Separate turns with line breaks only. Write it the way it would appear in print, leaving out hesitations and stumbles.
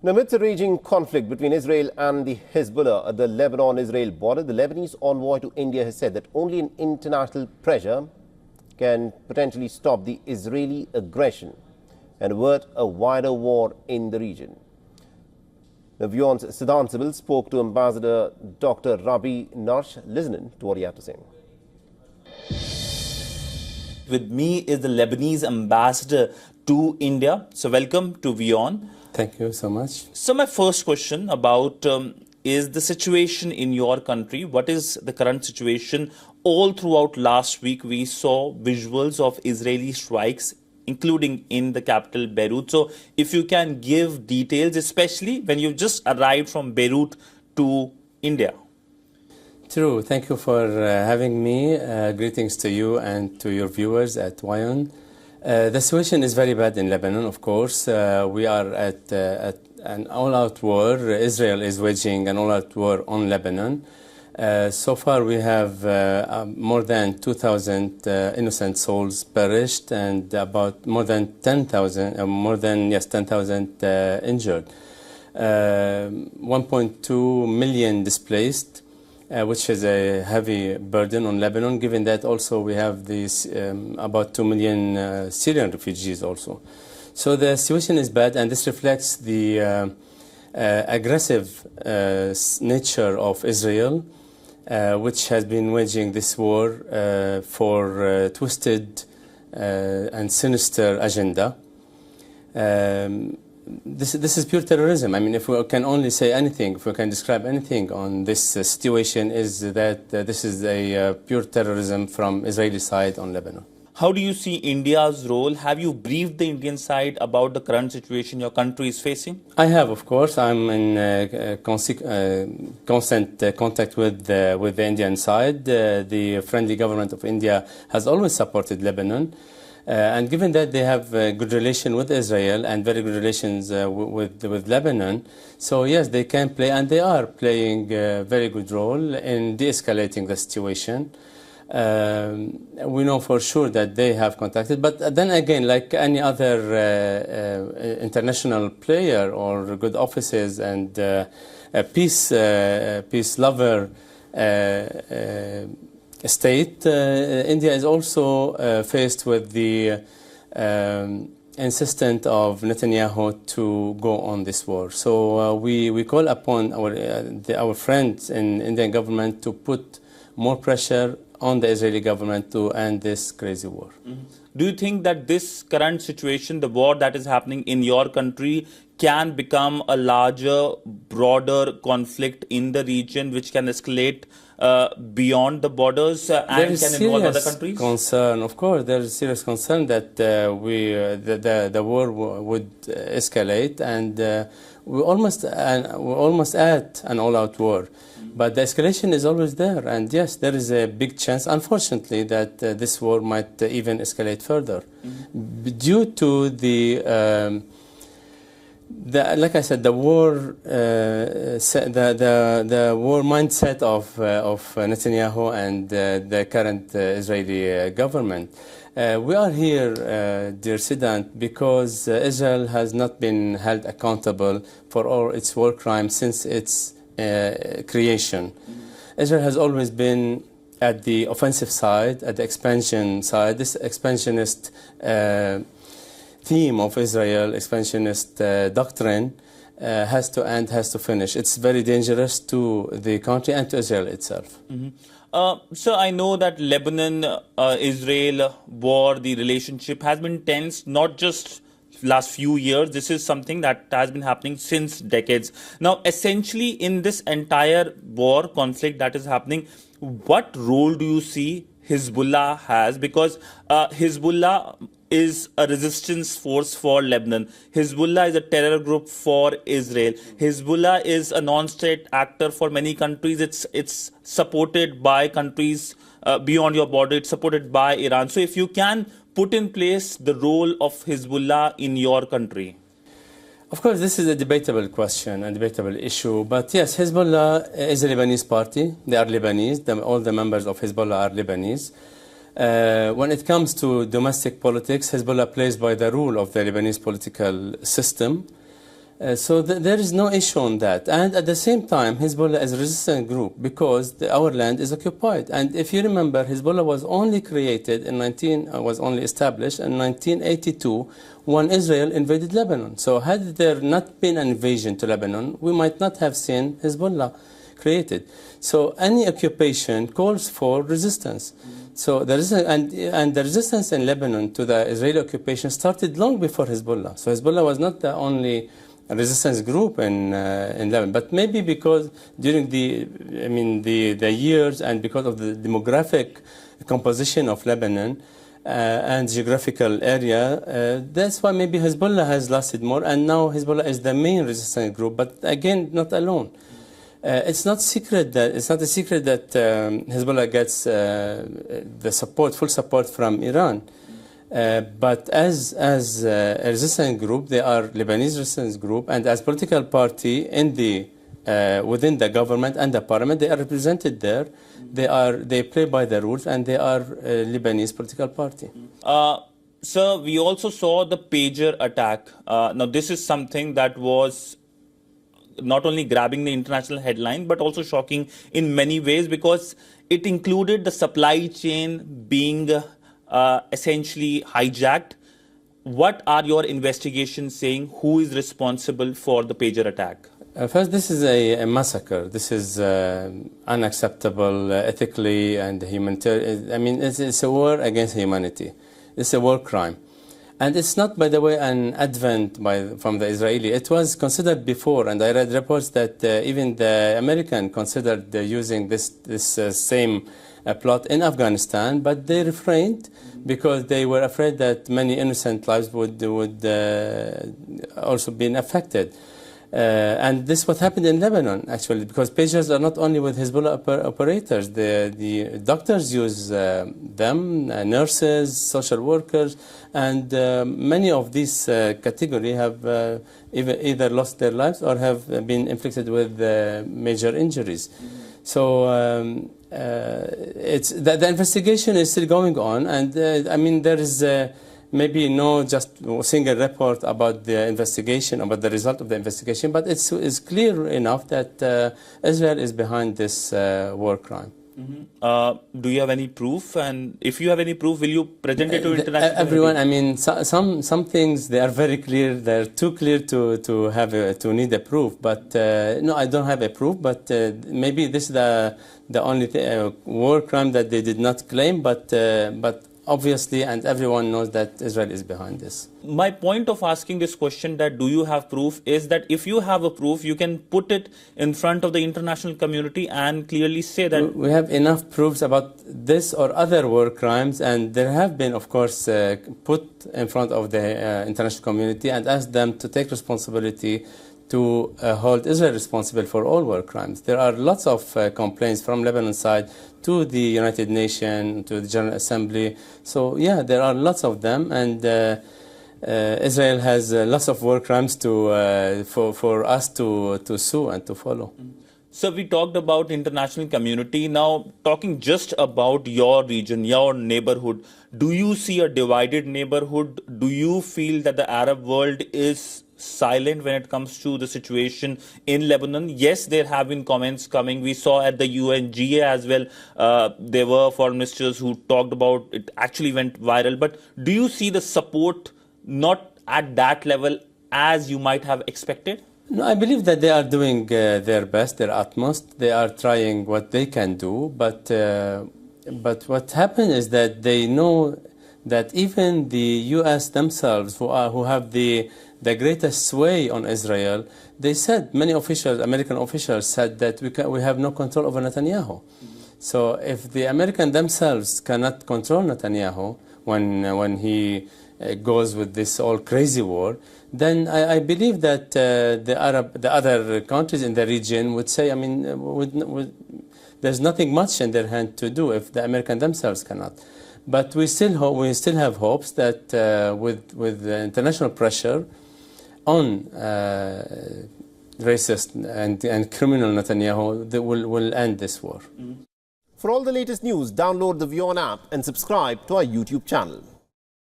Amidst a raging conflict between Israel and the Hezbollah at the Lebanon-Israel border, the Lebanese envoy to India has said that only an international pressure can potentially stop the Israeli aggression and avert a wider war in the region. The WION's Sidhant Sibal spoke to Ambassador Dr Rabie Narsh. Listen to what he had to say.
With me is the Lebanese ambassador to India. So welcome to WION.
Thank you so much.
So my first question about is the situation in your country. What is the current situation? All throughout last week, we saw visuals of Israeli strikes, including in the capital Beirut. So if you can give details, especially when you just arrived from Beirut to India.
True. Thank you for having me. Greetings to you and to your viewers at WION. The situation is very bad in Lebanon, of course. We are at an all-out war. Israel is waging an all-out war on Lebanon. So far, we have more than 2,000 innocent souls perished and about more than 10,000 injured. 1.2 million displaced. Which is a heavy burden on Lebanon, given that also we have these about 2 million Syrian refugees also. So the situation is bad, and this reflects the aggressive nature of Israel, which has been waging this war for twisted and sinister agenda. This is pure terrorism. I mean, if we can only say anything, if we can describe anything on this situation, is that this is a pure terrorism from Israeli side on Lebanon.
How do you see India's role? Have you briefed the Indian side about the current situation your country is facing?
I have, of course. I'm in constant contact with the Indian side. The friendly government of India has always supported Lebanon. And given that they have a good relation with Israel and very good relations with Lebanon, so yes, they can play, and they are playing a very good role in de-escalating the situation. We know for sure that they have contacted, but then again, like any other international player or good offices and peace lover state, India is also faced with the insistence of Netanyahu to go on this war. So we call upon our friends in Indian government to put more pressure on the Israeli government to end this crazy war.
Mm-hmm. Do you think that this current situation, the war that is happening in your country, can become a larger, broader conflict in the region which can escalate beyond the borders and can involve other countries?
Concern, of course, there is serious concern that the war would escalate, and we're almost at an all-out war. But the escalation is always there, and yes, there is a big chance, unfortunately, that this war might even escalate further, due to like I said, the war mindset of Netanyahu and the current Israeli government. We are here, dear Sidhant, because Israel has not been held accountable for all its war crimes since its creation. Israel has always been at the offensive side, at the expansion side. This expansionist theme of Israel, expansionist doctrine, has to end, has to finish. It's very dangerous to the country and to Israel itself.
So I know that Lebanon-Israel war, the relationship has been tense, not just last few years. This is something that has been happening since decades. Now, essentially, in this entire war conflict that is happening, what role do you see Hezbollah has? Because Hezbollah is a resistance force for Lebanon. Hezbollah is a terror group for Israel. Hezbollah is a non-state actor for many countries. It's supported by countries beyond your border. It's supported by Iran. So if you can put in place the role of Hezbollah in your country.
Of course, this is a debatable question, a debatable issue. But yes, Hezbollah is a Lebanese party. They are Lebanese. All the members of Hezbollah are Lebanese. When it comes to domestic politics, Hezbollah plays by the rule of the Lebanese political system. So there is no issue on that. And at the same time, Hezbollah is a resistant group because our land is occupied. And if you remember, Hezbollah was only created was only established in 1982 when Israel invaded Lebanon. So had there not been an invasion to Lebanon, we might not have seen Hezbollah created. So any occupation calls for resistance. So the resistance in Lebanon to the Israeli occupation started long before Hezbollah. So Hezbollah was not the only resistance group in Lebanon, but maybe because during the years and because of the demographic composition of Lebanon and geographical area, that's why maybe Hezbollah has lasted more, and now Hezbollah is the main resistance group. But again, not alone. It's not a secret that Hezbollah gets full support from Iran. But as a resistance group, they are Lebanese resistance group, and as political party within the government and the parliament, they are represented there. They play by the rules, and they are a Lebanese political party.
Sir, we also saw the pager attack. Now, this is something that was not only grabbing the international headline, but also shocking in many ways because it included the supply chain being essentially hijacked. What are your investigations saying? Who is responsible for the pager attack?
First, this is a massacre. This is unacceptable ethically and humanitarian. I mean, it's a war against humanity. It's a war crime. And it's not, by the way, an advent from the Israeli. It was considered before, and I read reports that even the American considered using this same plot in Afghanistan, but they refrained because they were afraid that many innocent lives would also be affected. And this is what happened in Lebanon, actually, because pagers are not only with Hezbollah operators. The doctors use them, nurses, social workers, and many of these category have either lost their lives or have been inflicted with major injuries. So the investigation is still going on, and I mean there is maybe no just single report about the investigation, about the result of the investigation, but it's clear enough that Israel is behind this war crime.
Mm-hmm. Do you have any proof? And if you have any proof, will you present it to international
everyone?
community?
I mean, some things they are very clear. They're too clear to need a proof. But no, I don't have a proof. But maybe this is the only war crime that they did not claim. But obviously, and everyone knows that Israel is behind this.
My point of asking this question, that do you have proof, is that if you have a proof, you can put it in front of the international community and clearly say that...
We have enough proofs about this or other war crimes, and there have been, of course, put in front of the international community and asked them to take responsibility to hold Israel responsible for all war crimes. There are lots of complaints from Lebanon side to the United Nations, to the General Assembly. So, yeah, there are lots of them, and Israel has lots of war crimes for us to sue and to follow.
So we talked about international community. Now, talking just about your region, your neighborhood, do you see a divided neighborhood? Do you feel that the Arab world is silent when it comes to the situation in Lebanon? Yes, there have been comments coming. We saw at the UNGA as well, there were foreign ministers who talked about it, actually went viral. But do you see the support not at that level as you might have expected?
No, I believe that they are doing their best, their utmost. They are trying what they can do. But what happened is that they know that even the U.S. themselves, who have the greatest sway on Israel, they said, many officials, American officials said that we have no control over Netanyahu. So if the Americans themselves cannot control Netanyahu when he goes with this all crazy war, then I believe that the other countries in the region would say, I mean, there's nothing much in their hand to do if the Americans themselves cannot. But we still have hopes that with international pressure on racist and criminal Netanyahu, they will end this war.
For all the latest news, download the WION app and subscribe to our YouTube channel.